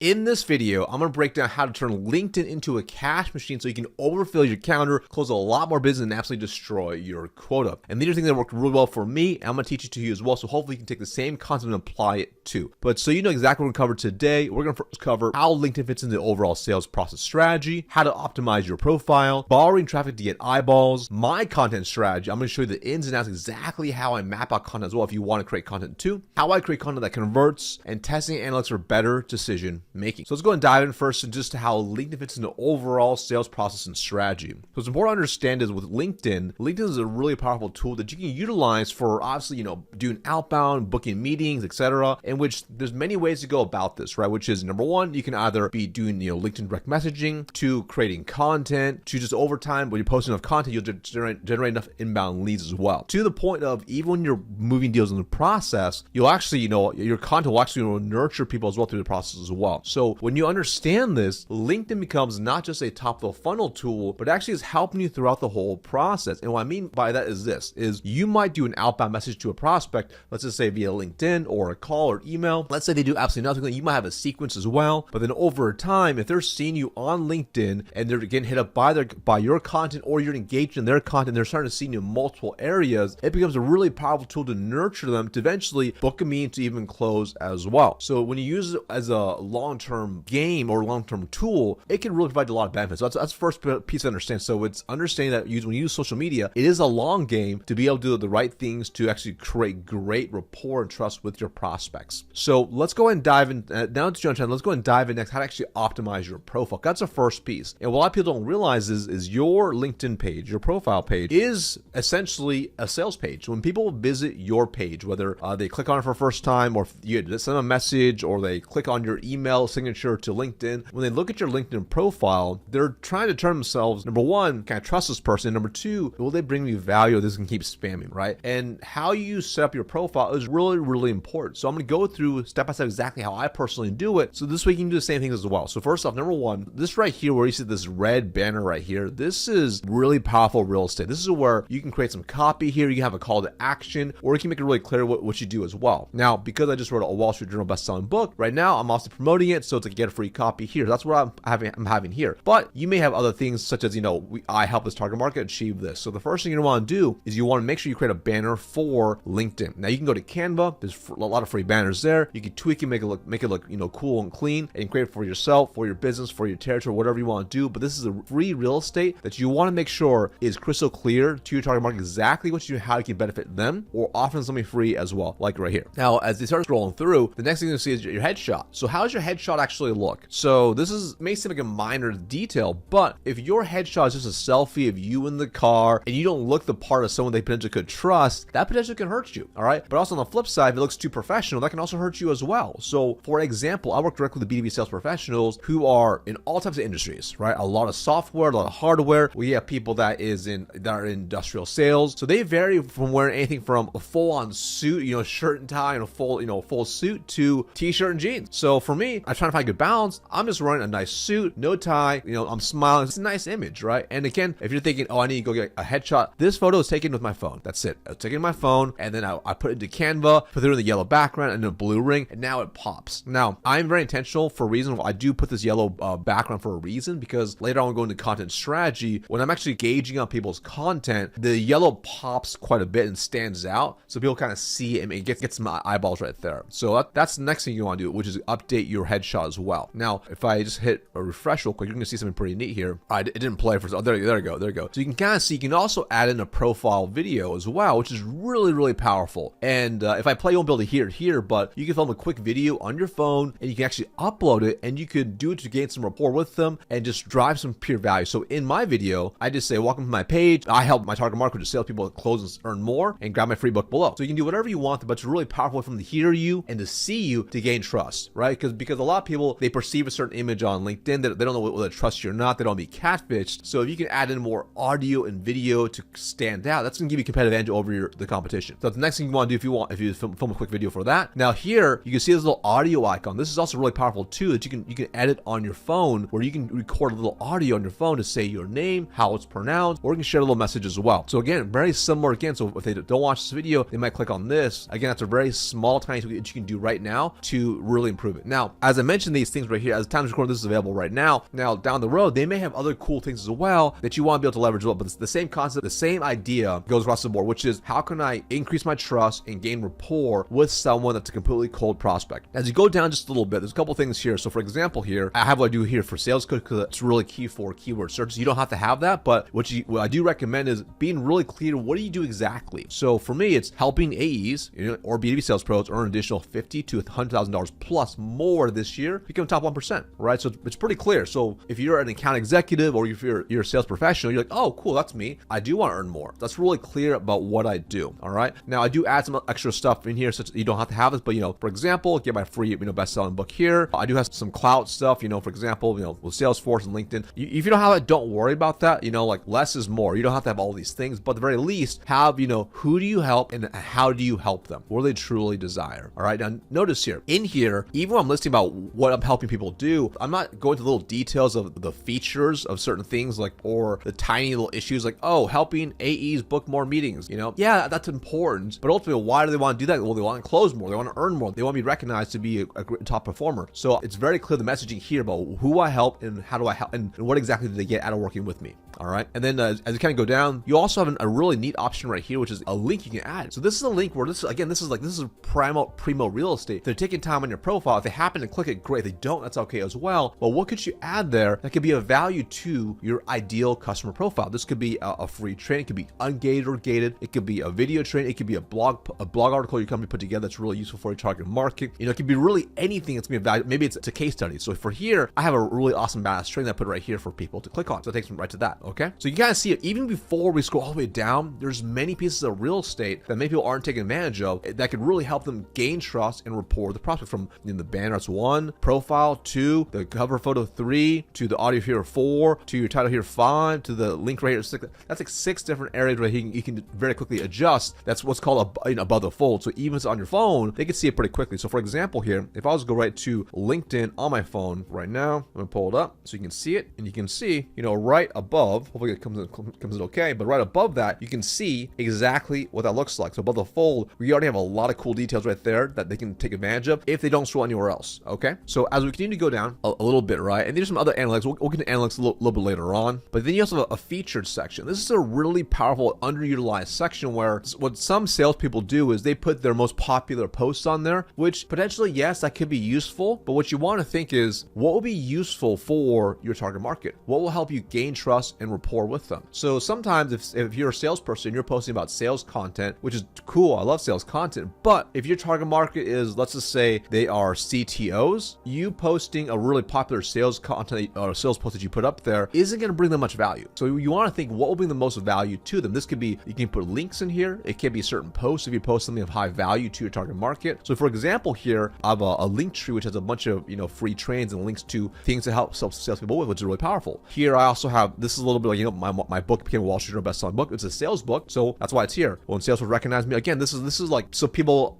In this video, I'm going to break down how to turn LinkedIn into a cash machine so you can overfill your calendar, close a lot more business, and absolutely destroy your quota. And these are things that worked really well for me, and I'm going to teach it to you as well, so hopefully you can take the same concept and apply it too. But so you know exactly what we're going to cover today, we're going to first cover how LinkedIn fits into the overall sales process strategy, how to optimize your profile, borrowing traffic to get eyeballs, my content strategy. I'm going to show you the ins and outs, exactly how I map out content as well if you want to create content too, how I create content that converts, and testing analytics for better decision making. So let's go and dive in first and just how LinkedIn fits into overall sales process and strategy. So what's important to understand is with LinkedIn is a really powerful tool that you can utilize for obviously, doing outbound, booking meetings, etc. In which there's many ways to go about this, right? Which is number one, you can either be doing, LinkedIn direct messaging, to creating content, to just over time, when you're posting enough content, you'll generate enough inbound leads as well. To the point of even when you're moving deals in the process, you'll actually, your content will actually nurture people as well through the process as well. So when you understand this, LinkedIn becomes not just a top of the funnel tool, but actually is helping you throughout the whole process. And what I mean by that is this, is you might do an outbound message to a prospect, let's just say via LinkedIn or a call or email. Let's say they do absolutely nothing. You might have a sequence as well, but then over time, if they're seeing you on LinkedIn and they're getting hit up by your content, or you're engaged in their content, they're starting to see you in multiple areas, it becomes a really powerful tool to nurture them to eventually book a meeting to even close as well. So when you use it as a long-term game or long-term tool, it can really provide a lot of benefits. So that's the first piece to understand. So it's understanding that when you use social media, it is a long game to be able to do the right things to actually create great rapport and trust with your prospects. So let's go ahead and dive in. Now it's your turn. Let's go ahead and dive in next how to actually optimize your profile. That's the first piece. And what a lot of people don't realize is your LinkedIn page, your profile page, is essentially a sales page. When people visit your page, whether they click on it for the first time, or you send them a message, or they click on your email signature to LinkedIn, when they look at your LinkedIn profile, they're trying to determine themselves, number one, can I trust this person? Number two, will they bring me value, or this can keep spamming, right? And how you set up your profile is really, really important. So I'm going to go through step by step exactly how I personally do it, so this way you can do the same things as well. So first off, number one, this right here where you see this red banner right here, this is really powerful real estate. This is where you can create some copy here, you can have a call to action, or you can make it really clear what you do as well. Now, because I just wrote a Wall Street Journal best-selling book, right now I'm also promoting it, so it's like get a free copy here. That's what I'm having here. But you may have other things such as, I help this target market achieve this. So the first thing you want to do is you want to make sure you create a banner for LinkedIn. Now you can go to Canva. There's a lot of free banners there. You can tweak and make it look cool and clean, and create it for yourself, for your business, for your territory, whatever you want to do. But this is a free real estate that you want to make sure is crystal clear to your target market exactly what you do, how you can benefit them, or offer them something free as well, like right here. Now, as they start scrolling through, the next thing you'll see is your headshot. So how does your headshot actually look? So this may seem like a minor detail, but if your headshot is just a selfie of you in the car and you don't look the part of someone they potentially could trust, that potentially can hurt you, all right? But also on the flip side, if it looks too professional, that can also hurt you as well. So for example, I work directly with B2B sales professionals who are in all types of industries, right? A lot of software, a lot of hardware. We have people that are in industrial sales. So they vary from wearing anything from a full-on suit, shirt and tie and a full suit, to t-shirt and jeans. So for me, I'm trying to find good balance. I'm just wearing a nice suit, no tie, I'm smiling. It's a nice image, right? And again, if you're thinking, I need to go get a headshot, this photo is taken with my phone. That's it. I was taking my phone, and then I put it into Canva, put it in the yellow background and a blue ring, and now it pops. Now, I'm very intentional for a reason. I do put this yellow background for a reason, because later on we'll go into content strategy. When I'm actually gauging on people's content, the yellow pops quite a bit and stands out, so people kind of see it, and it gets my eyeballs right there. So that's the next thing you want to do, which is update your headshot as well. Now, if I just hit a refresh real quick, you're going to see something pretty neat here. It didn't play for, there you go. So you can kind of see, you can also add in a profile video as well, which is really, really powerful. And if I play, you won't be able to hear it here, but you can film a quick video on your phone, and you can actually upload it, and you could do it to gain some rapport with them and just drive some pure value. So in my video, I just say, welcome to my page. I help my target market, which is salespeople, close and earn more, and grab my free book below. So you can do whatever you want, but it's really powerful for them to hear you and to see you to gain trust, right? Because a lot of people, they perceive a certain image on LinkedIn that they don't know whether to trust you or not. They don't want to be catfished. So if you can add in more audio and video to stand out, that's going to give you a competitive edge over the competition. So the next thing you want to do if you film a quick video for that. Now here, you can see this little audio icon. This is also really powerful too, that you can edit on your phone, where you can record a little audio on your phone to say your name, how it's pronounced, or you can share a little message as well. So again, very similar again. So if they don't watch this video, they might click on this. Again, that's a very small, tiny tweak that you can do right now to really improve it. Now, as as I mentioned these things right here, as time to record, this is available right now. Now down the road, they may have other cool things as well that you want to be able to leverage as well, but it's the same concept, the same idea goes across the board, which is how can I increase my trust and gain rapport with someone that's a completely cold prospect. As you go down just a little bit, there's a couple things here. So for example here, I have what I do here for sales code because it's really key for keyword searches. You don't have to have that, but what I do recommend is being really clear, what do you do exactly? So for me, it's helping AEs, or B2B sales pros earn an additional $50,000 to $100,000 plus more this year, become top 1%, right? So it's pretty clear. So if you're an account executive or if you're a sales professional, you're like, oh, cool, that's me. I do want to earn more. That's really clear about what I do, all right? Now, I do add some extra stuff in here, such you don't have to have this, but, for example, get my free, best-selling book here. I do have some clout stuff, for example, with Salesforce and LinkedIn. If you don't have it, don't worry about that. Like less is more. You don't have to have all these things, but at the very least, have, who do you help and how do you help them? What do they truly desire? All right. Now, notice here, in here, even when I'm listing about what I'm helping people do, I'm not going to little details of the features of certain things, or the tiny little issues like, oh, helping AEs book more meetings. Yeah, that's important, but ultimately, why do they want to do that? Well, they want to close more. They want to earn more. They want to be recognized to be a great top performer. So it's very clear the messaging here about who I help and how do I help and what exactly do they get out of working with me. All right. And then as you kind of go down, you also have a really neat option right here, which is a link you can add. So this is a link where this is primo real estate. If they're taking time on your profile, if they happen to click it, great. If they don't, that's okay as well. But what could you add there that could be of value to your ideal customer profile? This could be a free training. It could be ungated or gated. It could be a video training. It could be a blog article your company put together that's really useful for your target market. It could be really anything that's going to be valuable. Maybe it's a case study. So for here, I have a really awesome badass training that I put right here for people to click on. So it takes them right to that. Okay. So you kind of see it even before we scroll all the way down. There's many pieces of real estate that many people aren't taking advantage of that could really help them gain trust and rapport with the prospect, from the banner that's 1, profile 2, the cover photo 3, to the audio here 4, to your title here 5, to the link right here 6. That's like 6 different areas where you can very quickly adjust. That's what's called above the fold. So even if it's on your phone, they can see it pretty quickly. So for example here, if I was to go right to LinkedIn on my phone right now, I'm gonna pull it up so you can see it, and you can see, right above, hopefully it comes in okay, but right above that, you can see exactly what that looks like. So above the fold, we already have a lot of cool details right there that they can take advantage of if they don't scroll anywhere else. Okay. So as we continue to go down a little bit, right, and there's some other analytics. We'll get to analytics a little bit later on, but then you also have a featured section. This is a really powerful underutilized section where what some salespeople do is they put their most popular posts on there, which potentially, yes, that could be useful, but what you want to think is what will be useful for your target market? What will help you gain trust and rapport with them? So sometimes if you're a salesperson, you're posting about sales content, which is cool. I love sales content, but if your target market is, let's just say they are CTOs, you posting a really popular sales content or sales post that you put up there isn't going to bring them much value. So you want to think what will bring the most value to them. This could be, you can put links in here. It can be certain posts if you post something of high value to your target market. So for example here, I have a link tree which has a bunch of free trains and links to things to help salespeople with, which is really powerful. Here I also have, this is a little bit like my book became a Wall Street Journal best-selling book. It's a sales book, so that's why it's here. When sales will recognize me again, this is like so people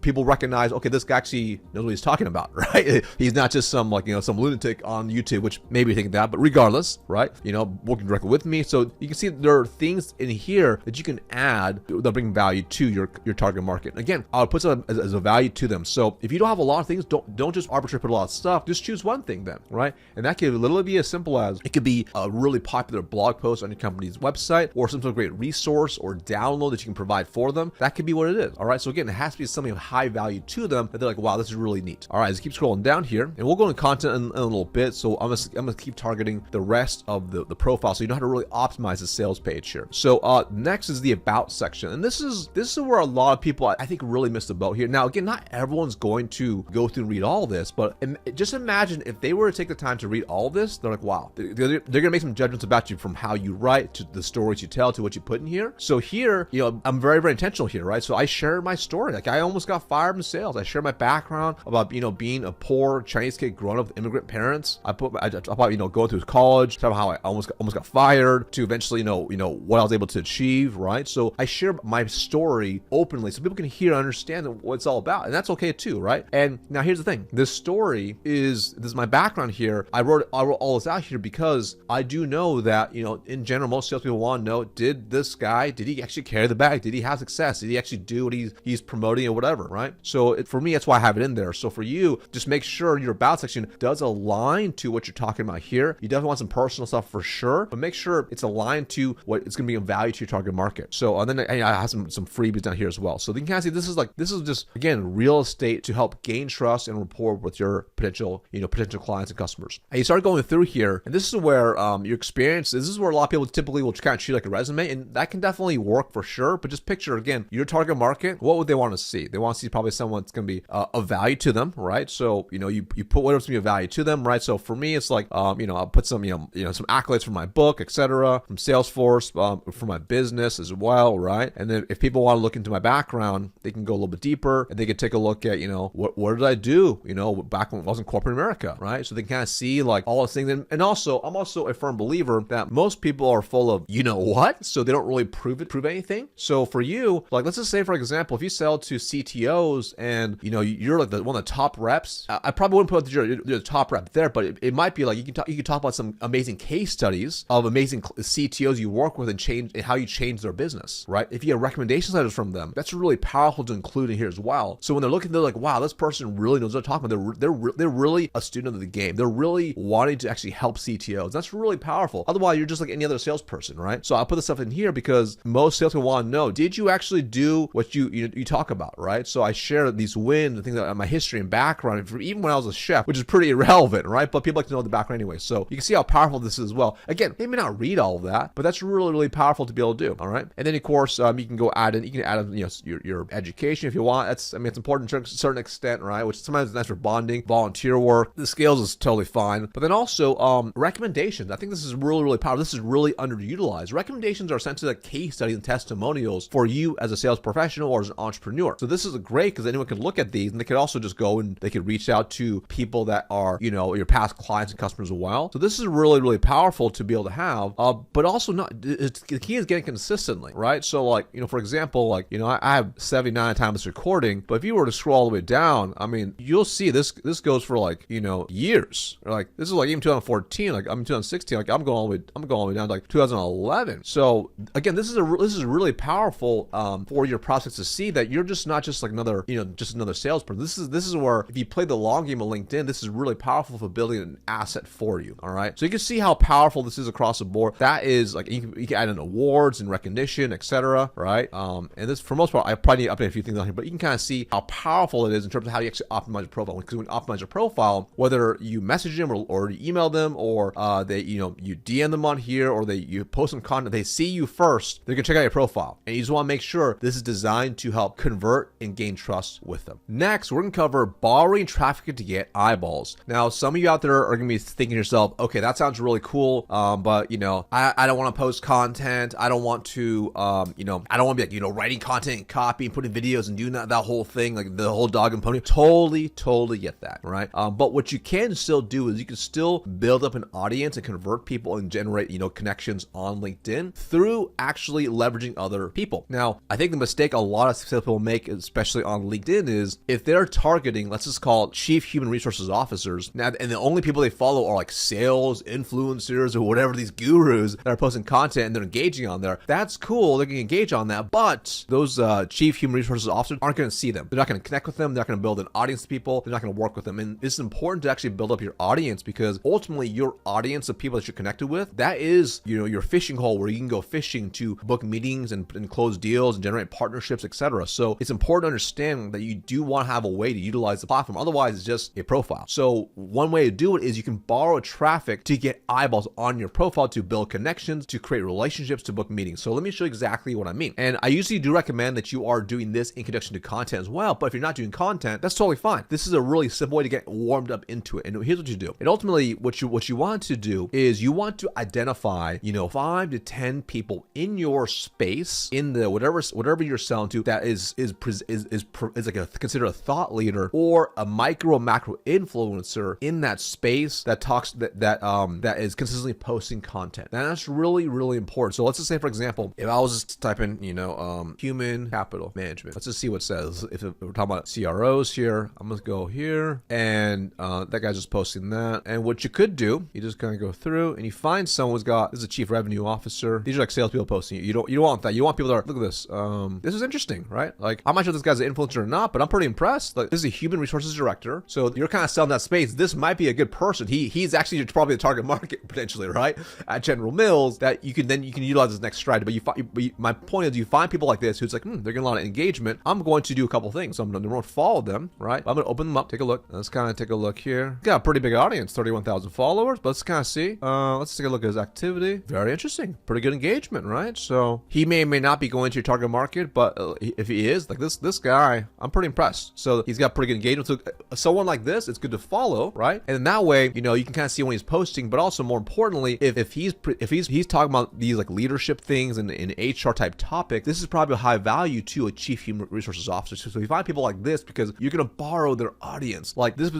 recognize, okay, this guy actually knows what he's talking about, right? He's not just some some lunatic on YouTube, which maybe thinking that, but regardless, right? Working directly with me. So you can see there are things in here that you can add that bring value to your target market. Again, I'll put some as a value to them. So if you don't have a lot of things, don't just arbitrarily put a lot of stuff. Just choose one thing then, right? And that could literally be as simple as, it could be a really popular blog post on your company's website, or some sort of great resource or download that you can provide for them. That could be what it is. All right. So again, it has to be something of high value to them that they're like, wow, this is really neat. All right. Let's keep scrolling down here, and we'll go into content in a little bit. So I'm gonna keep targeting the rest of the profile, so you know how to really optimize the sales page here. So next is the about section, and this is where a lot of people I think really missed the boat here. Now again, not everyone's going to go through and read all this, but just imagine if they were to take the time to read all this, they're like, wow, they're gonna make some judgments about you from how you write to the stories you tell to what you put in here. So here, I'm very, very intentional here, right? So I share my story. Like, I almost got fired in sales. I share my background about, being a poor Chinese kid growing up with immigrant parents. I about, going through college, talk about how I almost got fired, to eventually, what I was able to achieve, right? So I share my story openly so people can hear and understand what it's all about. And that's okay too, right? And now here's the thing. This is my background here. I wrote all this out here because I do know that that, in general, most salespeople want to know, did he actually carry the bag? Did he have success? Did he actually do what he's promoting or whatever, right? So for me, that's why I have it in there. So for you, just make sure your about section does align to what you're talking about here. You definitely want some personal stuff for sure, but make sure it's aligned to what it's going to be of value to your target market. So and then I have some freebies down here as well. So you can kind of see this is just, again, real estate to help gain trust and rapport with your potential clients and customers. And you start going through here, and this is where your experience, this is where a lot of people typically will kind of treat like a resume, and that can definitely work for sure. But just picture, again, your target market, what would they want to see? They want to see probably someone that's going to be of value to them, right? So, you put whatever's going to be of value to them, right? So for me, it's like, I'll put some, some accolades from my book, etc., from Salesforce, for my business as well, right? And then if people want to look into my background, they can go a little bit deeper, and they can take a look at, what did I do, back when I was in corporate America, right? So they can kind of see like all those things. And also, I'm also a firm believer that most people are full of, what? So they don't really prove anything. So for you, like, let's just say, for example, if you sell to CTOs and, you're like one of the top reps, I probably wouldn't put you're the top rep there, but it might be like you can talk about some amazing case studies of amazing CTOs you work with and how you change their business, right? If you have recommendation letters from them, that's really powerful to include in here as well. So when they're looking, they're like, wow, this person really knows what they're talking about. They're really a student of the game. They're really wanting to actually help CTOs. That's really powerful. Otherwise, you're just like any other salesperson, right? So I put this stuff in here because most salespeople want to know, did you actually do what you talk about, right? So I share these wins and things like my history and background, even when I was a chef, which is pretty irrelevant, right? But people like to know the background anyway. So you can see how powerful this is as well. Again, they may not read all of that, but that's really, really powerful to be able to do. All right. And then of course, you can go add in, your education if you want. It's important to a certain extent, right? Which sometimes that's for bonding, volunteer work. The scales is totally fine. But then also, recommendations. I think this is really, really powerful. This is really underutilized. Recommendations are essentially like case studies and testimonials for you as a sales professional or as an entrepreneur. So this is great because anyone can look at these and they could also just go and they could reach out to people that are, your past clients and customers as well. So this is really, really powerful to be able to have, but also the key is getting consistently, right? So like, for example, like, I have 79 times this recording, but if you were to scroll all the way down, I mean, you'll see this goes for like, years. Like this is like even 2014, like I'm 2016, like I'm going all the way down to like 2011. So again, this is really powerful for your prospects to see that you're just not just like another, just another salesperson. This is where if you play the long game of LinkedIn, this is really powerful for building an asset for you. All right. So you can see how powerful this is across the board. That is like you can add in awards and recognition, etc. Right. And this, for most part, I probably need to update a few things on here, but you can kind of see how powerful it is in terms of how you actually optimize your profile. Because when you optimize your profile, whether you message them or you email them or you DM them on here or you post some content, they see you first, they're gonna check out your profile. And you just want to make sure this is designed to help convert and gain trust with them. Next, we're gonna cover borrowing traffic to get eyeballs. Now, some of you out there are gonna be thinking to yourself, okay, that sounds really cool, but I don't want to post content. I don't want to, I don't want to be like, writing content and copy and putting videos and doing that whole thing, like the whole dog and pony. Totally get that, right? But what you can still do is you can still build up an audience and convert people and generate, connections on LinkedIn through actually leveraging other people. Now, I think the mistake a lot of salespeople make, especially on LinkedIn, is if they're targeting, let's just call it chief human resources officers, now, and the only people they follow are like sales influencers or whatever, these gurus that are posting content and they're engaging on there. That's cool. They can engage on that, but those chief human resources officers aren't going to see them. They're not going to connect with them. They're not going to build an audience of people. They're not going to work with them. And it's important to actually build up your audience because ultimately your audience of people that you're connected with, that is, your fishing hole where you can go fishing to book meetings and close deals and generate partnerships, etc. So it's important to understand that you do want to have a way to utilize the platform. Otherwise, it's just a profile. So one way to do it is you can borrow traffic to get eyeballs on your profile, to build connections, to create relationships, to book meetings. So let me show you exactly what I mean. And I usually do recommend that you are doing this in conjunction to content as well. But if you're not doing content, that's totally fine. This is a really simple way to get warmed up into it. And here's what you do. And ultimately, what you want to do is you want to identify, 5 to 10 people in your space, in the whatever you're selling to, that is like considered a thought leader or a macro influencer in that space that talks that is consistently posting content. Now that's really, really important. So let's just say, for example, if I was just typing, human capital management, let's just see what it says. If we're talking about CROs here, I'm gonna go here, and that guy's just posting that. And what you could do, you just kind of go through and you find find someone who's got, this is a chief revenue officer. These are like salespeople posting it. You don't want that. You want people that are, look at this. This is interesting, right? Like, I'm not sure if this guy's an influencer or not, but I'm pretty impressed. Like, this is a human resources director. So you're kind of selling that space. This might be a good person. He's actually probably the target market potentially, right? At General Mills, that you can utilize this next strategy. But my point is, you find people like this who's like, they're getting a lot of engagement. I'm going to do a couple things. So I'm going to follow them, right? I'm going to open them up, take a look. Let's kind of take a look here. Got a pretty big audience, 31,000 followers. But let's kind of see. Let's take a look at his activity. Very interesting. Pretty good engagement, right? So he may or may not be going to your target market, but if he is, like this guy, I'm pretty impressed. So he's got pretty good engagement. So someone like this, it's good to follow, right? And in that way, you can kind of see when he's posting, but also more importantly, if he's talking about these like leadership things and in HR type topic, this is probably a high value to a chief human resources officer. So you find people like this because you're going to borrow their audience. Like this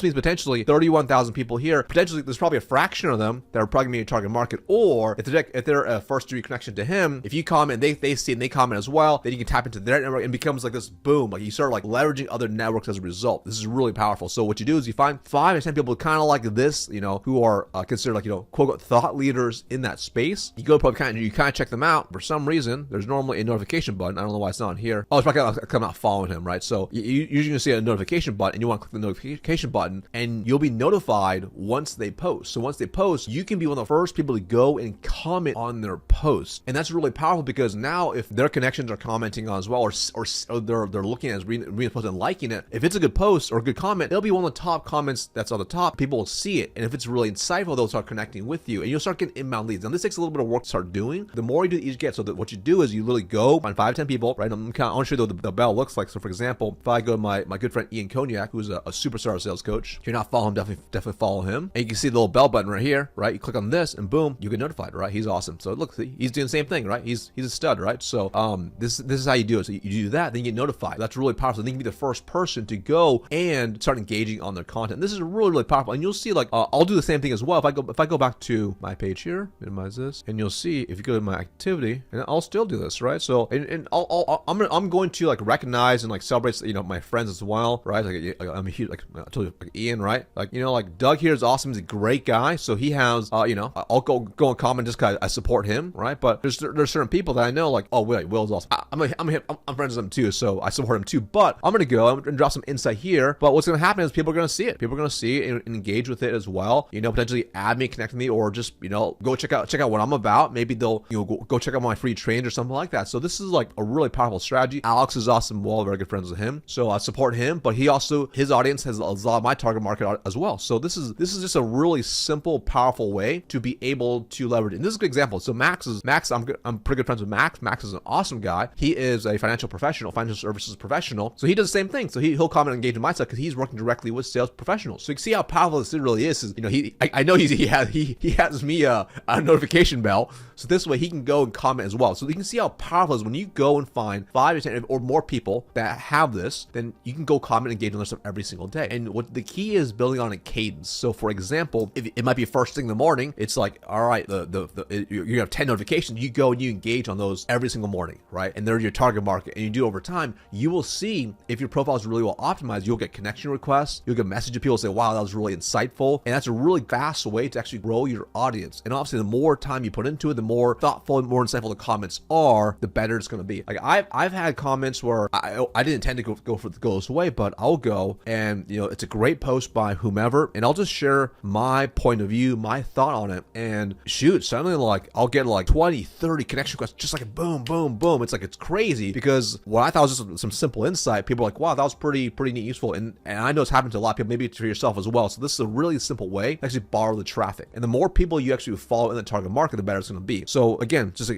means potentially 31,000 people here. Potentially there's probably a fraction of them that are probably going to be your target market. Or if they're a first degree connection to him, if you comment, they see and they comment as well, then you can tap into their network and it becomes like this boom. Like you start like leveraging other networks as a result. This is really powerful. So what you do is you find 5 to 10 people kind of like this, who are considered like, quote unquote thought leaders in that space. You go probably you kind of check them out. For some reason, there's normally a notification button. I don't know why it's not on here. Oh, it's probably gonna come out following him, right? So you're usually gonna see a notification button and you want to click the notification button and you'll be notified once they post. So once they post, you can be one of the first people to go and comment on their post. And that's really powerful because now if their connections are commenting on as well, or they're looking at reading the post and liking it, if it's a good post or a good comment, it'll be one of the top comments that's on the top. People will see it. And if it's really insightful, they'll start connecting with you and you'll start getting inbound leads. Now this takes a little bit of work to start doing. The more you do, you get. So that what you do is you literally go find 5 to 10 people, right? I want to show you what the bell looks like. So for example, if I go to my good friend Ian Cognac, who's a superstar sales coach, if you're not following him, definitely follow him. And you can see the little bell button right here, right? You click on this and boom, you get notified, right? He's awesome. So look, he's doing the same thing, right? He's a stud, right? So this is how you do it. So you do that, then you get notified. That's really powerful. Then you can be the first person to go and start engaging on their content. This is really, really powerful. And you'll see like I'll do the same thing as well. If I go back to my page here, minimize this, and you'll see if you go to my activity, and I'll still do this, right? So and I'm going to like recognize and like celebrate my friends as well, right? Like I'm a huge, like I told you, like Ian, right? Like like Doug here is awesome. He's a great guy. So he has I'll go and comment just because I support him, right? But there's certain people that I know like, oh wait, Will's awesome. I'm friends with him too, so I support him too. But I'm gonna drop some insight here. But what's gonna happen is people are gonna see it. People are gonna see it and engage with it as well. Potentially add me, connect with me, or just go check out what I'm about. Maybe they'll go check out my free trains or something like that. So this is like a really powerful strategy. Alex is awesome. We're all very good friends with him, so I support him. But his audience has a lot of my target market as well. So this is just a really simple, powerful way to be able to leverage. And this is a good example. So Max. I'm pretty good friends with Max. Max is an awesome guy. He is a financial services professional. So he does the same thing. So he'll comment and engage in my stuff because he's working directly with sales professionals. So you can see how powerful this really is. I know he has me a notification bell. So this way he can go and comment as well. So you can see how powerful it is when you go and find 5 to 10 or more people that have this, then you can go comment and engage on their stuff every single day. And what the key is building on a cadence. So for example, if it might be first thing in the morning, it's like, all right, you have 10 notifications, you go and you engage on those every single morning, right? And they're your target market. And you do over time, you will see if your profile is really well optimized, you'll get connection requests, you'll get messages of people say, wow, that was really insightful. And that's a really fast way to actually grow your audience. And obviously the more time you put into it, the more thoughtful and more insightful the comments are, the better it's going to be. Like I've had comments where I didn't intend to go this way, but I'll go and it's a great post by whomever, and I'll just share my point of view, my thought on it, and shoot, suddenly like I'll get like 20, 30 connection requests, just like boom, boom, boom. It's like, it's crazy because what I thought was just some simple insight, people are like, wow, that was pretty neat, useful. And I know it's happened to a lot of people, maybe to yourself as well. So this is a really simple way to actually borrow the traffic. And the more people you actually follow in the target market, the better it's going to be. So again, just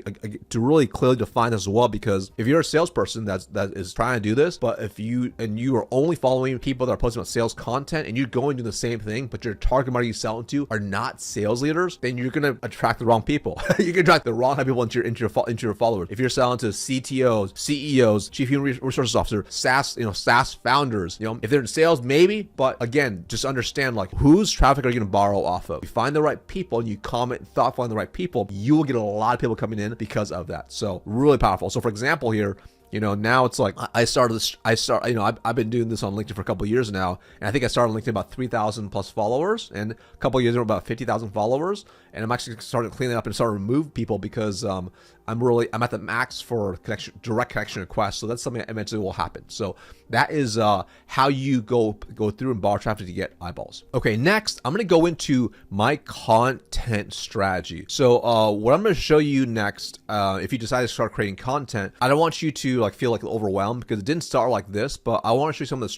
to really clearly define this as well, because if you're a salesperson that is trying to do this, but if you are only following people that are posting about sales content and you're going to do the same thing, but your target market you sell into are not sales leaders, then you're going to attract the wrong people. You can attract the wrong type of people into your followers. If you're selling to CTOs, CEOs, chief human resources officer, SaaS founders, if they're in sales, maybe, but again, just understand like whose traffic are you going to borrow off of. You find the right people and you comment thoughtfully on the right people, you will get a lot of people coming in because of that. So really powerful. So for example here, Now it's like I've been doing this on LinkedIn for a couple of years now, and I think I started on LinkedIn about 3,000 plus followers, and a couple of years ago about 50,000 followers, and I'm actually starting to clean it up and start to remove people because I'm at the max for direct connection requests, so that's something that eventually will happen. So that is how you go through and borrow traffic to get eyeballs. Okay, next I'm going to go into my content strategy. So what I'm going to show you next, if you decide to start creating content, I don't want you to feel overwhelmed because it didn't start like this, but I want to show you some of the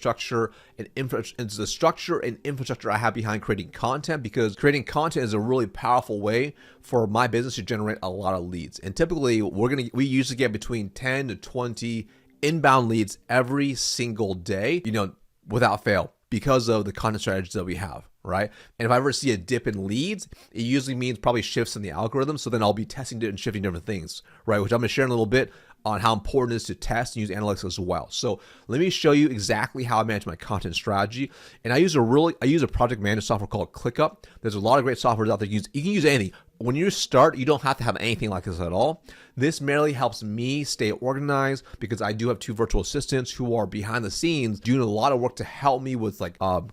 structure and infrastructure I have behind creating content, because creating content is a really powerful way for my business to generate a lot of leads. And typically we usually get between 10 to 20 inbound leads every single day, without fail, because of the content strategies that we have, right? And if I ever see a dip in leads, it usually means probably shifts in the algorithm. So then I'll be testing it and shifting different things, right? Which I'm going to share in a little bit on how important it is to test and use analytics as well. So let me show you exactly how I manage my content strategy. And I use a project management software called ClickUp. There's a lot of great softwares out there. You can use anything. When you start, you don't have to have anything like this at all. This merely helps me stay organized because I do have 2 virtual assistants who are behind the scenes doing a lot of work to help me with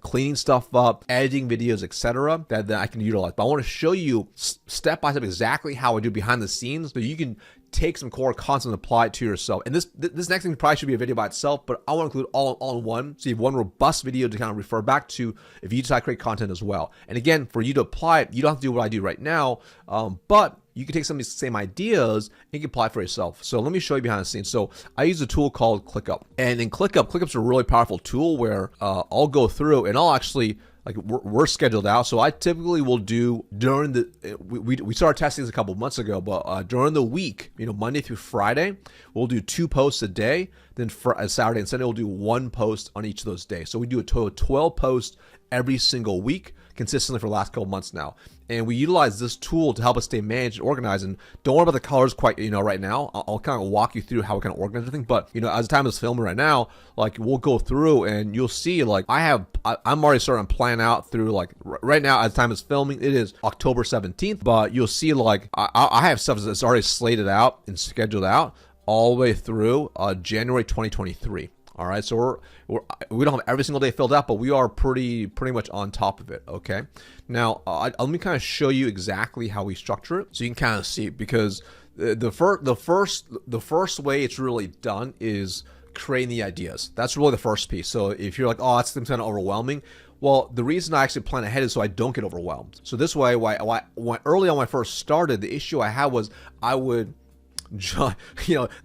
cleaning stuff up, editing videos, etc. that I can utilize. But I want to show you step by step exactly how I do behind the scenes so you can take some core concepts and apply it to yourself. And this next thing probably should be a video by itself, but I want to include all in one, so you have one robust video to kind of refer back to if you decide to create content as well. And again, for you to apply it, you don't have to do what I do right now, but you can take some of these same ideas and you can apply it for yourself. So let me show you behind the scenes. So I use a tool called ClickUp. And in ClickUp's a really powerful tool where I'll go through and I'll actually, we're scheduled out. So I typically will do during we started testing this a couple of months ago, but during the week, Monday through Friday, we'll do 2 posts a day. Then for Saturday and Sunday, we'll do 1 post on each of those days. So we do a total of 12 posts every single week, consistently for the last couple months now. And we utilize this tool to help us stay managed and organized. And don't worry about the colors quite, right now. I'll kind of walk you through how we kind of organize everything. But, as the time is filming right now, we'll go through and you'll see, I'm already starting to plan out through, right now, as the time is filming, it is October 17th. But you'll see, I have stuff that's already slated out and scheduled out all the way through January 2023. All right, so we don't have every single day filled out, but we are pretty much on top of it. Okay, now let me kind of show you exactly how we structure it, so you can kind of see, because the first way it's really done is creating the ideas. That's really the first piece. So if you're like, oh, that's kind of overwhelming. Well, the reason I actually plan ahead is so I don't get overwhelmed. So this way, early on when I first started, the issue I had was I would,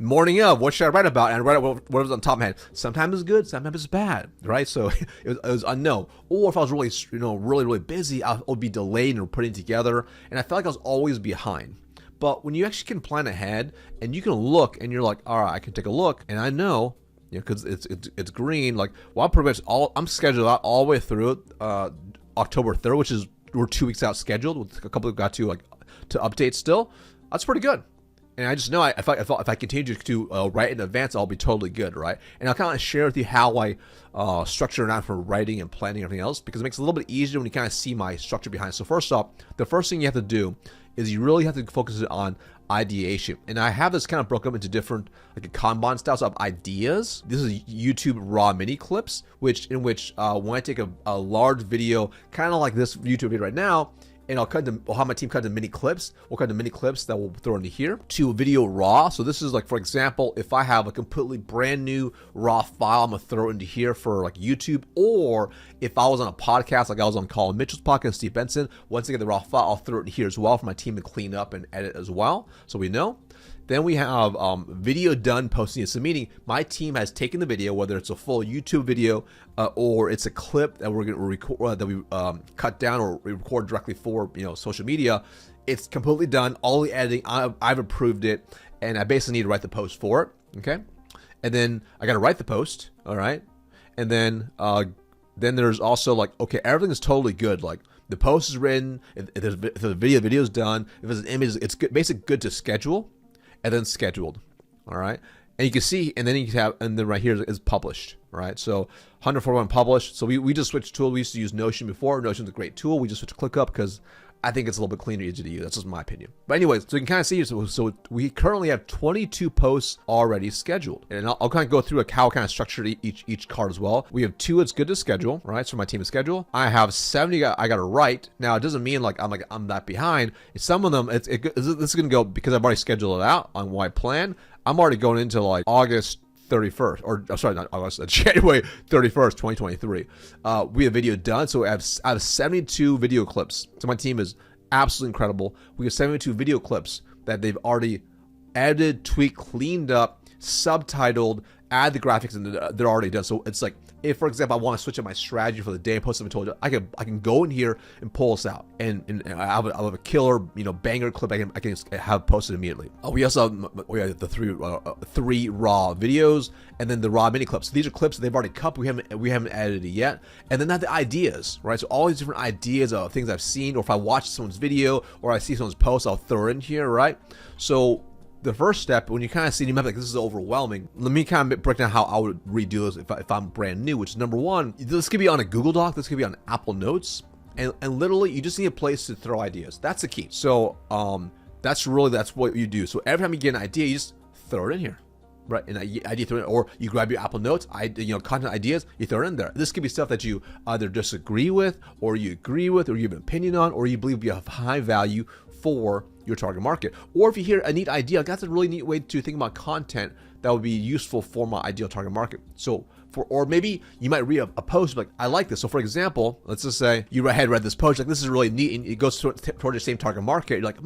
morning of, what should I write about? And I write what was on top of my head. Sometimes it's good, sometimes it's bad, right? So it was unknown. Or if I was really, really busy, I would be delayed and putting together, and I felt like I was always behind. But when you actually can plan ahead and you can look and you're like, all right, I can take a look and I know, because it's green. I'm pretty much I'm scheduled out all the way through October 3rd, which is we're 2 weeks out scheduled. With a couple of got to update still. That's pretty good. And I just know if I continue to write in advance, I'll be totally good, right? And I'll kind of share with you how I structure it out for writing and planning and everything else, because it makes it a little bit easier when you kind of see my structure behind it. So first off, the first thing you have to do is you really have to focus on ideation. And I have this kind of broken up into different a Kanban styles of ideas. This is YouTube raw mini clips, in which when I take a large video, kind of like this YouTube video right now, and I'll have my team cut the mini clips. We'll cut the mini clips that we'll throw into here to a video raw. So this is for example, if I have a completely brand new raw file, I'm gonna throw it into here for YouTube. Or if I was on a podcast, like I was on Colin Mitchell's podcast, Steve Benson, once I get the raw file, I'll throw it in here as well for my team to clean up and edit as well. So we know. Then we have video done posting. So meaning my team has taken the video, whether it's a full YouTube video or it's a clip that we're going to record, that we cut down or we record directly for social media. It's completely done. All the editing, I've approved it, and I basically need to write the post for it. Okay, and then I got to write the post. All right, and then there's also okay, everything is totally good. The post is written. If the video is done. If there's an image, it's good, basically good to schedule. And then scheduled, all right? And you can see, and then you have, and then right here is published, all right? So 141 published. So we just switched tool. We used to use Notion before. Notion's a great tool. We just switched to ClickUp because I think it's a little bit cleaner, easier to use. That's just my opinion. But anyways, so you can kind of see, so we currently have 22 posts already scheduled. And I'll kind of go through how I kind of structured each card as well. We have 2 it's good to schedule, right? So my team is schedule. I have 70 I got to write. Now, it doesn't mean I'm that behind. Some of them, this is going to go, because I've already scheduled it out on what I plan. I'm already going into like August 31st, or I'm sorry, not August, January 31st, 2023. We have video done. So I have 72 video clips. So my team is absolutely incredible. We have 72 video clips that they've already edited, tweaked, cleaned up, subtitled, add the graphics, and they're already done. So it's like, if for example I want to switch up my strategy for the day, post I told you, I can go in here and pull this out, and I have a killer banger clip I can have posted immediately. We also have the three raw videos, and then the raw mini clips. So these are clips that they've already cut. We haven't edited it yet, and then the ideas, right? So all these different ideas of things I've seen, or if I watch someone's video or I see someone's post, I'll throw in here, right? So the first step, when you kind of see, you might be like, this is overwhelming. Let me kind of break down how I would redo this if I'm brand new, which is number one, this could be on a Google Doc, this could be on Apple Notes, and literally you just need a place to throw ideas. That's the key. So that's what you do. So every time you get an idea, you just throw it in here, right? An idea, throw it in, or you grab your Apple Notes, content ideas, you throw it in there. This could be stuff that you either disagree with, or you agree with, or you have an opinion on, or you believe will be of high value for your target market. Or if you hear a neat idea, that's a really neat way to think about content that would be useful for my ideal target market. So or maybe you might read a post like, I like this. So for example, let's just say you read this post, like, this is really neat, and it goes toward the same target market. You're like,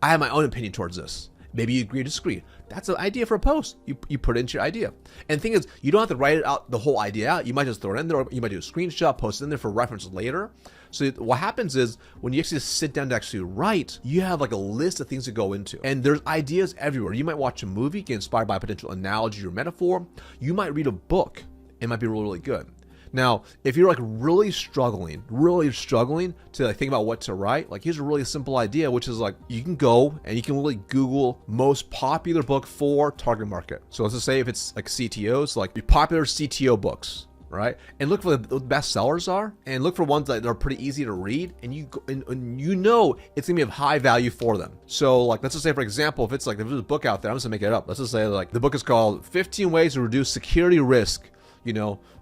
I have my own opinion towards this. Maybe you agree or disagree. That's an idea for a post. You put it into your idea. And the thing is, you don't have to write it out, the whole idea out. You might just throw it in there, or you might do a screenshot, post it in there for reference later. So what happens is, when you actually sit down to actually write, you have like a list of things to go into. And there's ideas everywhere. You might watch a movie, get inspired by a potential analogy or metaphor. You might read a book. It might be really, really good. Now, if you're like really struggling to like think about what to write, like, here's a really simple idea, which is like, you can go and you can really Google most popular book for target market. So let's just say if it's like CTOs, like the popular CTO books, right? And look for the best sellers are, and look for ones that are pretty easy to read, and you know it's gonna be of high value for them. So like, let's just say for example, if there's a book out there, I'm just gonna make it up. Let's just say like the book is called 15 Ways to Reduce Security Risk,